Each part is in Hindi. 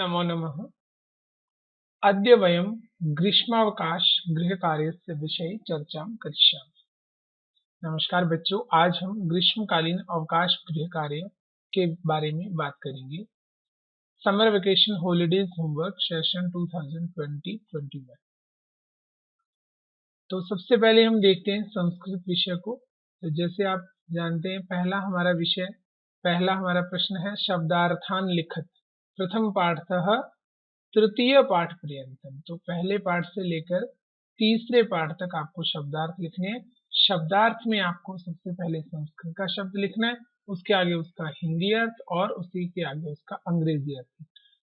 नमो नमः। अद्य वयं ग्रीष्मावकाश गृहकार्यस्य विषये चर्चां करिष्यामः। नमस्कार बच्चों, आज हम ग्रीष्मकालीन अवकाश गृहकार्य के बारे में बात करेंगे। Summer vacation holidays homework session 2020-21। तो सबसे पहले हम देखते हैं संस्कृत विषय को। तो जैसे आप जानते हैं, पहला हमारा प्रश्न है शब्दार्थान लिखत। प्रथम पाठतः तृतीय पाठ पर्यंतम, तो पहले पाठ से लेकर तीसरे पाठ तक आपको शब्दार्थ लिखने हैं। शब्दार्थ में आपको सबसे पहले संस्कृत का शब्द लिखना है, उसके आगे उसका हिंदी अर्थ और उसी के आगे उसका अंग्रेजी अर्थ।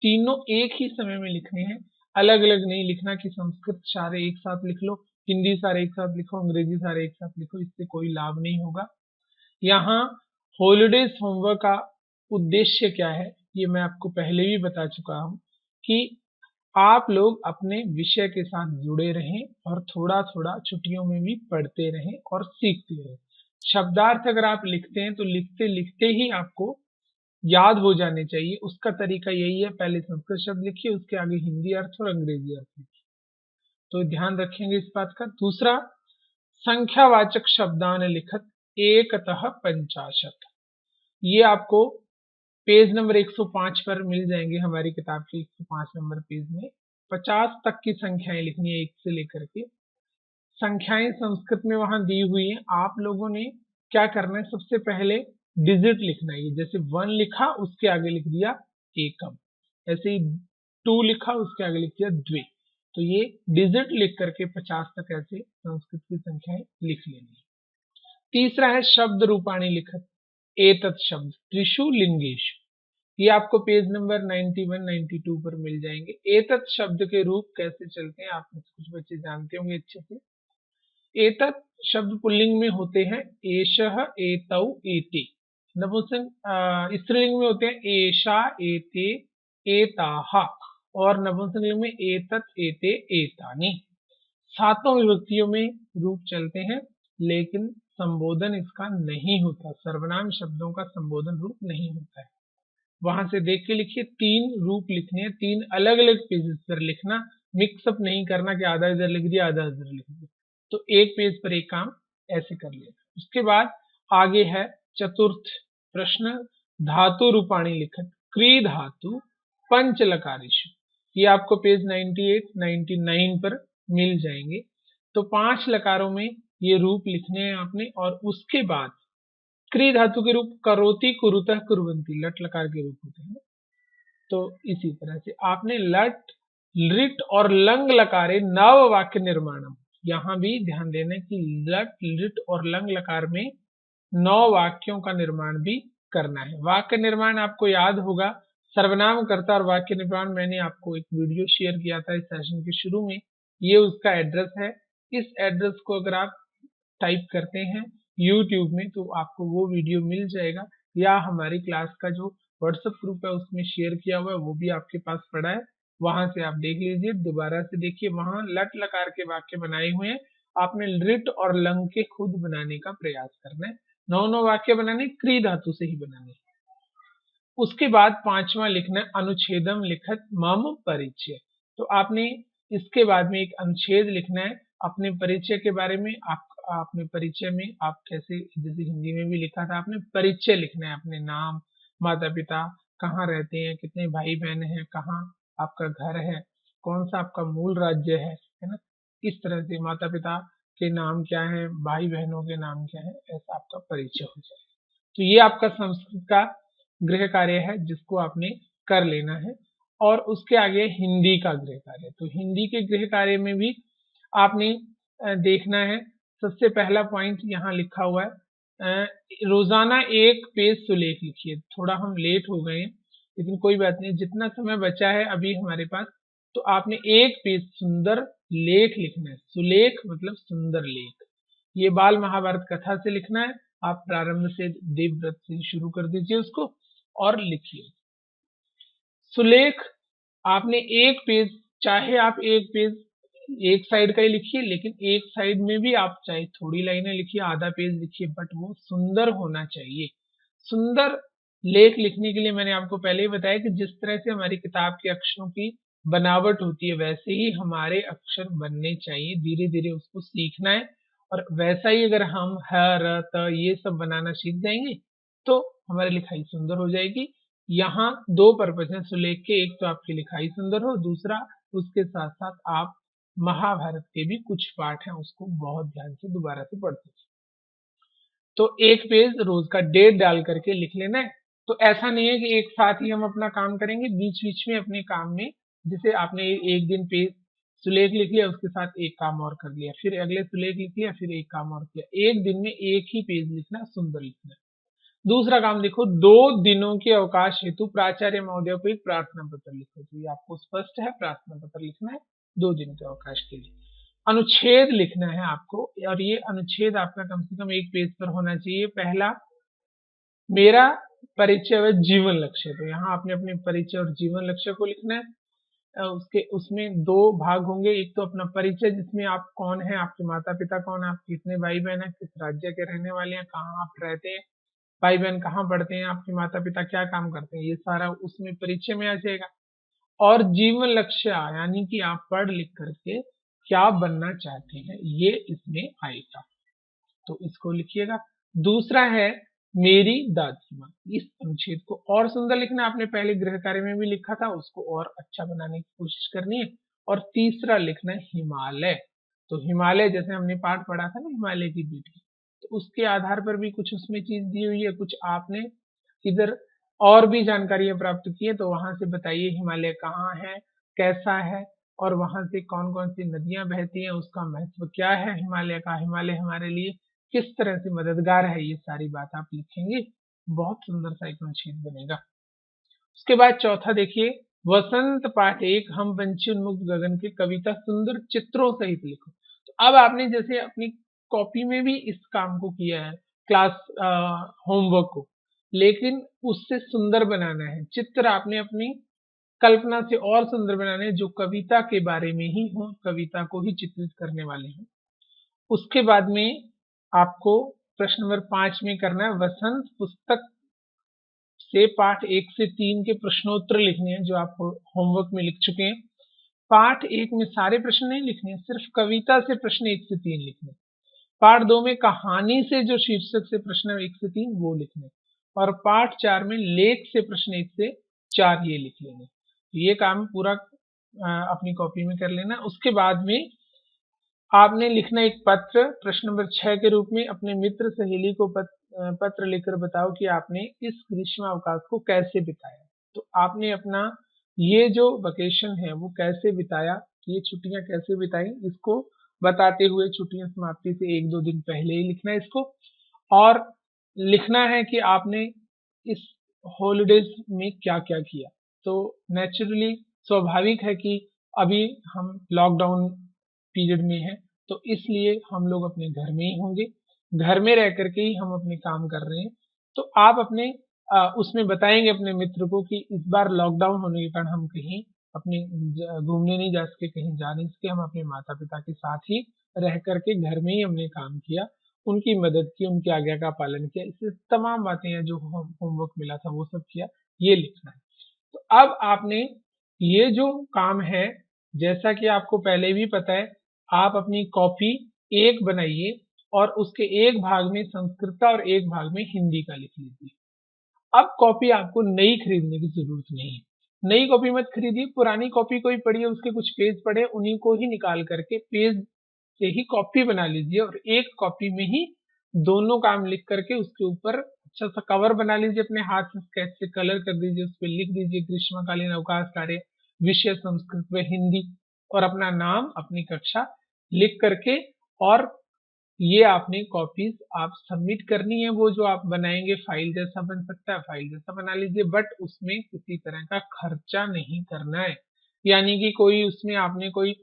तीनों एक ही समय में लिखने हैं, अलग अलग नहीं लिखना कि संस्कृत सारे एक साथ लिख लो, हिंदी सारे एक साथ लिखो, अंग्रेजी सारे एक साथ लिखो, इससे कोई लाभ नहीं होगा। यहाँ हॉलीडेज होमवर्क का उद्देश्य क्या है ये मैं आपको पहले भी बता चुका हूँ कि आप लोग अपने विषय के साथ जुड़े रहें और थोड़ा थोड़ा छुट्टियों में भी पढ़ते रहें और सीखते रहें। शब्दार्थ अगर आप लिखते हैं तो लिखते लिखते ही आपको याद हो जाने चाहिए। उसका तरीका यही है, पहले संस्कृत शब्द लिखिए, उसके आगे हिंदी अर्थ और अंग्रेजी अर्थ लिखिए, तो ध्यान रखेंगे इस बात का। दूसरा, संख्यावाचक शब्दान लिखत एकतः पंचाशत। ये आपको पेज नंबर 105 पर मिल जाएंगे, हमारी किताब के 105 नंबर पेज में 50 तक की संख्याएं लिखनी है, एक से लेकर के। संख्याएं संस्कृत में वहां दी हुई है, आप लोगों ने क्या करना है, सबसे पहले डिजिट लिखना है। जैसे 1 लिखा उसके आगे लिख दिया एकम, ऐसे ही 2 लिखा उसके आगे लिख दिया द्वे। तो ये डिजिट लिख करके 50 तक ऐसे संस्कृत की संख्याएं लिख लेनी है। तीसरा है शब्द रूपाणी लिखत एतत् शब्द त्रिषु लिंगेषु। ये आपको पेज नंबर 91-92 पर मिल जाएंगे। एतत् शब्द के रूप कैसे चलते हैं आप में से कुछ बच्चे जानते होंगे अच्छे से। एतत् शब्द पुल्लिंग में होते हैं एषः एतौ एते, नपुंसक स्त्रीलिंग में होते हैं एषा एते एताः और नपुंसकलिंग में एतत् एते एतानि। सातों विभक्तियों में रूप चलते हैं, लेकिन संबोधन इसका नहीं होता। सर्वनाम शब्दों का संबोधन रूप नहीं होता है। वहां से देख के लिखिए, 3 रूप लिखने हैं, 3 अलग अलग पेजेस पर लिखना, मिक्सअप नहीं करना कि आधा इधर लिख दिया आधा इधर लिख दिया। तो एक पेज पर एक काम ऐसे कर लिया। उसके बाद आगे है चतुर्थ प्रश्न, धातु रूपाणी लिखत क्री धातु पंच लकारेषु। ये आपको पेज 98-99 पर मिल जाएंगे। तो 5 लकारों में ये रूप लिखने हैं आपने, और उसके बाद क्री धातु के रूप करोति कुरुतः कुर्वन्ति, लट लकार के रूप होते हैं। तो इसी तरह से आपने लट लिट और लंग लकारे नव वाक्य निर्माणम, यहाँ भी ध्यान देना कि लट लिट और लंग लकार में 9 वाक्यों का निर्माण भी करना है। वाक्य निर्माण आपको याद होगा, सर्वनाम कर्ता और वाक्य निर्माण मैंने आपको एक वीडियो शेयर किया था इस सेशन के शुरू में, ये उसका एड्रेस है। इस एड्रेस को अगर आप टाइप करते हैं YouTube में तो आपको वो वीडियो मिल जाएगा, या हमारी क्लास का जो व्हाट्सएप ग्रुप है उसमें शेयर किया हुआ है, वो भी आपके पास पड़ा है, वहां से आप देख लीजिए, दोबारा से देखिए। वहां लट लकार के वाक्य बनाए हुए हैं, आपने लिट और लंग के खुद बनाने का प्रयास करना है। 9 वाक्य बनाने क्री धातु से ही बनाने। उसके बाद 5वां लिखना है अनुच्छेदम लिखत मम परिचय। तो आपने इसके बाद में एक अनुच्छेद लिखना है अपने परिचय के बारे में। अपने परिचय में आप कैसे, जैसे हिंदी में भी लिखा था, आपने परिचय लिखना है, अपने नाम, माता पिता, कहाँ रहते हैं, कितने भाई बहन हैं, कहाँ आपका घर है, कौन सा आपका मूल राज्य है ना। इस तरह से माता पिता के नाम क्या है, भाई बहनों के नाम क्या है, ऐसा आपका परिचय हो जाए। तो ये आपका संस्कृत का गृह कार्य है जिसको आपने कर लेना है। और उसके आगे हिंदी का गृह कार्य। तो हिंदी के गृह कार्य में भी आपने देखना है, सबसे पहला पॉइंट यहाँ लिखा हुआ है, रोजाना एक पेज सुलेख लिखिए। थोड़ा हम लेट हो गए लेकिन कोई बात नहीं, जितना समय बचा है अभी हमारे पास, तो आपने एक पेज सुंदर लेख लिखना है। सुलेख मतलब सुंदर लेख। ये बाल महाभारत कथा से लिखना है, आप प्रारंभ से देवव्रत से शुरू कर दीजिए उसको और लिखिए। सुलेख आपने एक पेज, चाहे आप एक पेज एक साइड का ही लिखिए, लेकिन एक साइड में भी आप चाहे थोड़ी लाइनें लिखिए, आधा पेज लिखिए, बट वो सुंदर होना चाहिए। सुंदर लेख लिखने के लिए मैंने आपको पहले ही बताया कि जिस तरह से हमारी किताब के अक्षरों की बनावट होती है वैसे ही हमारे अक्षर बनने चाहिए, धीरे धीरे उसको सीखना है। और वैसा ही अगर हम ह र त ये सब बनाना सीख जाएंगे तो हमारी लिखाई सुंदर हो जाएगी। यहाँ दो पर्पज है सुलेख के, एक तो आपकी लिखाई सुंदर हो, दूसरा उसके साथ साथ आप महाभारत के भी कुछ पाठ हैं उसको बहुत ध्यान से दोबारा से पढ़ सकें। तो एक पेज रोज का डेट डाल करके लिख लेना है। तो ऐसा नहीं है कि एक साथ ही हम अपना काम करेंगे, बीच बीच में अपने काम में जैसे आपने एक दिन पेज सुलेख लिख लिया उसके साथ एक काम और कर लिया, फिर अगले सुलेख लिख लिया, फिर एक काम और किया। एक दिन में एक ही पेज लिखना, सुंदर लिखना। दूसरा काम देखो, 2 दिनों के अवकाश हेतु प्राचार्य महोदय को एक प्रार्थना पत्र लिखो। तो ये आपको स्पष्ट है, प्रार्थना पत्र लिखना है 2 दिन के अवकाश के लिए। अनुच्छेद लिखना है आपको, और ये अनुच्छेद आपका कम से कम एक पेज पर होना चाहिए। पहला, मेरा परिचय व जीवन लक्ष्य। तो यहाँ आपने अपने परिचय और जीवन लक्ष्य को लिखना है। उसके उसमें 2 भाग होंगे, एक तो अपना परिचय जिसमें आप कौन है, आपके माता पिता कौन है, आप कितने भाई बहन है, किस राज्य के रहने वाले हैं, कहाँ आप रहते हैं, भाई बहन कहाँ पढ़ते हैं, आपके माता पिता क्या काम करते हैं, ये सारा उसमें परिचय में आ जाएगा। और जीवन लक्ष्य यानी कि आप पढ़ लिख करके क्या बनना चाहते हैं ये इसमें आएगा, तो इसको लिखिएगा। दूसरा है मेरी दादी माँ। इस अनुच्छेद को और सुंदर लिखना, आपने पहले गृह कार्य में भी लिखा था, उसको और अच्छा बनाने की कोशिश करनी है। और तीसरा लिखना है हिमालय। तो हिमालय जैसे हमने पाठ पढ़ा था ना, हिमालय की बेटी, तो उसके आधार पर भी कुछ उसमें चीज दी हुई है, कुछ आपने इधर और भी जानकारियां प्राप्त की है, तो वहां से बताइए हिमालय कहाँ है, कैसा है, और वहां से कौन कौन सी नदियां बहती हैं, उसका महत्व क्या है हिमालय का, हिमालय हमारे लिए किस तरह से मददगार है, ये सारी बात आप लिखेंगे, बहुत सुंदर सा एक अनुच्छेद बनेगा। उसके बाद चौथा देखिए, वसंत पाठ 1, हम पंछी उन्मुक्त गगन की कविता सुंदर चित्रों सहित लिखो। तो अब आपने जैसे अपनी कॉपी में भी इस काम को किया है, क्लास होमवर्क को, लेकिन उससे सुंदर बनाना है। चित्र आपने अपनी कल्पना से और सुंदर बनाने हैं, जो कविता के बारे में ही हो, कविता को ही चित्रित करने वाले हैं। उसके बाद में आपको प्रश्न नंबर 5 में करना है, वसंत पुस्तक से पाठ 1 से 3 के प्रश्नोत्तर लिखने हैं, जो आप होमवर्क में लिख चुके हैं। पाठ 1 में सारे प्रश्न नहीं लिखने हैं, सिर्फ कविता से प्रश्न 1 से 3 लिखने। पाठ 2 में कहानी से जो शीर्षक से प्रश्न 1 से 3 वो लिखने, और पाठ 4 में लेख से प्रश्न 1 से 4 ये लिख लेने। ये काम पूरा अपनी कॉपी में कर लेना। उसके बाद में आपने लिखना एक पत्र प्रश्न नंबर 6 के रूप में, अपने मित्र सहेली को पत्र लिखकर बताओ कि आपने इस ग्रीष्म अवकाश को कैसे बिताया। तो आपने अपना ये जो वेकेशन है वो कैसे बिताया, ये छुट्टियां कैसे बिताई, इसको बताते हुए छुट्टियां समाप्ति से 1-2 दिन पहले ही लिखना है इसको। और लिखना है कि आपने इस हॉलीडेज में क्या क्या किया। तो नेचुरली स्वाभाविक है कि अभी हम लॉकडाउन पीरियड में है, तो इसलिए हम लोग अपने घर में ही होंगे, घर में रह करके ही हम अपने काम कर रहे हैं। तो आप अपने उसमें बताएंगे अपने मित्र को कि इस बार लॉकडाउन होने के कारण हम कहीं अपने घूमने नहीं जा सके, कहीं जा नहीं सके, हम अपने माता पिता के साथ ही रह करके घर में ही हमने काम किया, उनकी मदद की, उनकी आज्ञा का पालन किया, इससे तमाम बातें हैं जो होमवर्क मिला था वो सब किया, ये लिखना है। तो अब आपने ये जो काम है, जैसा कि आपको पहले भी पता है, आप अपनी कॉपी एक बनाइए और उसके एक भाग में संस्कृत का और एक भाग में हिंदी का लिख लीजिए। अब कॉपी आपको नई खरीदने की जरूरत नहीं है, नई कॉपी मत खरीदिए, पुरानी कॉपी कोई पड़ी है, उसके कुछ पेज पड़े, उन्हीं को ही निकाल करके पेज से ही कॉपी बना लीजिए, और एक कॉपी में ही दोनों काम लिख करके उसके ऊपर अच्छा सा कवर बना लीजिए, अपने हाथ से स्केच से कलर कर दीजिए, उस पर लिख दीजिए ग्रीष्मकालीन अवकाश कार्य विषय संस्कृत व हिंदी, और अपना नाम, अपनी कक्षा लिख करके, और ये आपने कॉपीज आप सबमिट करनी है। वो जो आप बनाएंगे फाइल जैसा बन सकता है, फाइल जैसा बना लीजिए, बट उसमें किसी तरह का खर्चा नहीं करना है। यानी कि कोई उसमें आपने कोई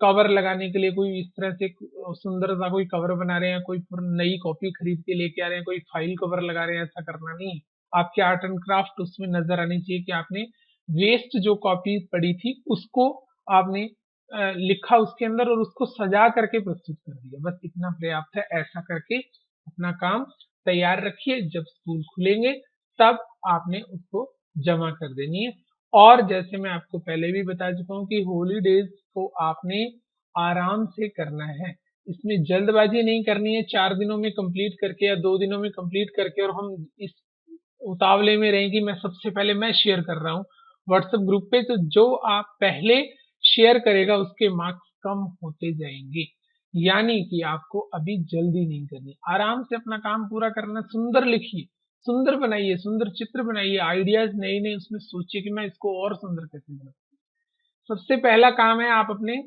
कवर लगाने के लिए कोई इस तरह से सुंदर सा कोई कवर बना रहे हैं, कोई नई कॉपी खरीद के लेके आ रहे हैं, कोई फाइल कवर लगा रहे हैं, ऐसा करना नहीं। आपके आर्ट एंड क्राफ्ट उसमें नजर आनी चाहिए कि आपने वेस्ट जो कॉपी पड़ी थी उसको आपने लिखा उसके अंदर और उसको सजा करके प्रस्तुत कर दिया, बस इतना पर्याप्त है। ऐसा करके अपना काम तैयार रखिए, जब स्कूल खुलेंगे तब आपने उसको जमा कर देनी है। और जैसे मैं आपको पहले भी बता चुका हूँ कि हॉलीडेज को आपने आराम से करना है, इसमें जल्दबाजी नहीं करनी है 4 दिनों में कंप्लीट करके या 2 दिनों में कंप्लीट करके, और हम इस उतावले में रहें कि मैं सबसे पहले मैं शेयर कर रहा हूँ व्हाट्सएप ग्रुप पे, तो जो आप पहले शेयर करेगा उसके मार्क्स कम होते जाएंगे। यानी कि आपको अभी जल्दी नहीं करनी, आराम से अपना काम पूरा करना। सुंदर लिखिए, सुंदर बनाइए, सुंदर चित्र बनाइए, आइडियाज नए नए उसमें सोचिए कि मैं इसको और सुंदर कैसे बनाऊं। सबसे पहला काम है, आप अपने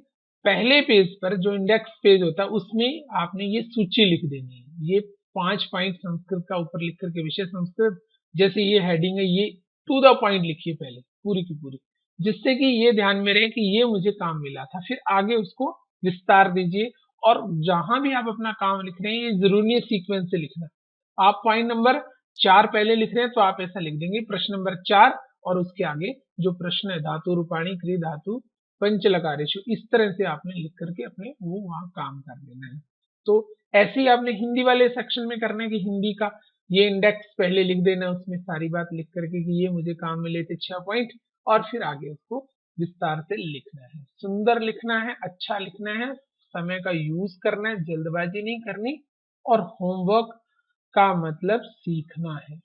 पहले पेज पर जो इंडेक्स पेज होता है उसमें आपने ये सूची लिख देनी है। ये 5 पॉइंट संस्कृत का ऊपर लिख करके, विषय संस्कृत, जैसे ये हेडिंग है, ये टू द पॉइंट लिखिए पहले पूरी की पूरी, जिससे कि ये ध्यान में रहे कि ये मुझे काम मिला था। फिर आगे उसको विस्तार दीजिए, और जहां भी आप अपना काम लिख रहे हैं ये जरूरी नहीं है सीक्वेंस से लिखना। आप पॉइंट नंबर 4 पहले लिख रहे हैं तो आप ऐसा लिख देंगे प्रश्न नंबर 4, और उसके आगे जो प्रश्न है धातु रूपाणी क्रिय धातु पंचलकारेशु, इस तरह से आपने लिख करके अपने वो वहां काम कर लेना है। तो ऐसे ही आपने हिंदी वाले सेक्शन में करना है कि हिंदी का ये इंडेक्स पहले लिख देना, उसमें सारी बात लिख करके कि ये मुझे काम मिले थे 6 पॉइंट, और फिर आगे उसको विस्तार से लिखना है, सुंदर लिखना है, अच्छा लिखना है, समय का यूज करना है, जल्दबाजी नहीं करनी। और होमवर्क का मतलब सीखना है,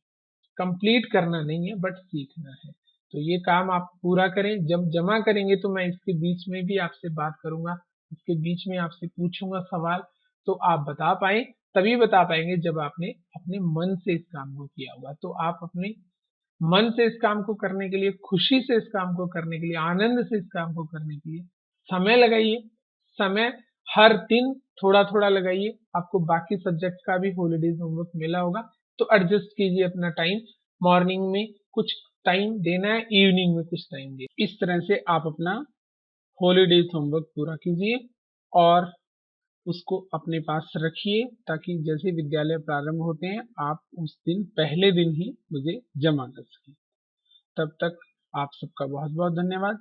कंप्लीट करना नहीं है बट सीखना है। तो ये काम आप पूरा करें, जब जमा करेंगे तो मैं इसके बीच में भी आपसे बात करूंगा, इसके बीच में आपसे पूछूंगा सवाल, तो आप बता पाए, तभी बता पाएंगे जब आपने अपने मन से इस काम को किया होगा। तो आप अपने मन से इस काम को करने के लिए, खुशी से इस काम को करने के लिए, आनंद से इस काम को करने के लिए समय लगाइए। समय हर दिन थोड़ा थोड़ा लगाइए। आपको बाकी सब्जेक्ट का भी हॉलीडेज होमवर्क मिला होगा, तो एडजस्ट कीजिए अपना टाइम, मॉर्निंग में कुछ टाइम देना है, इवनिंग में कुछ टाइम देना, इस तरह से आप अपना हॉलीडेज होमवर्क पूरा कीजिए और उसको अपने पास रखिए, ताकि जैसे विद्यालय प्रारंभ होते हैं आप उस दिन पहले दिन ही मुझे जमा कर सकें। तब तक आप सबका बहुत बहुत धन्यवाद।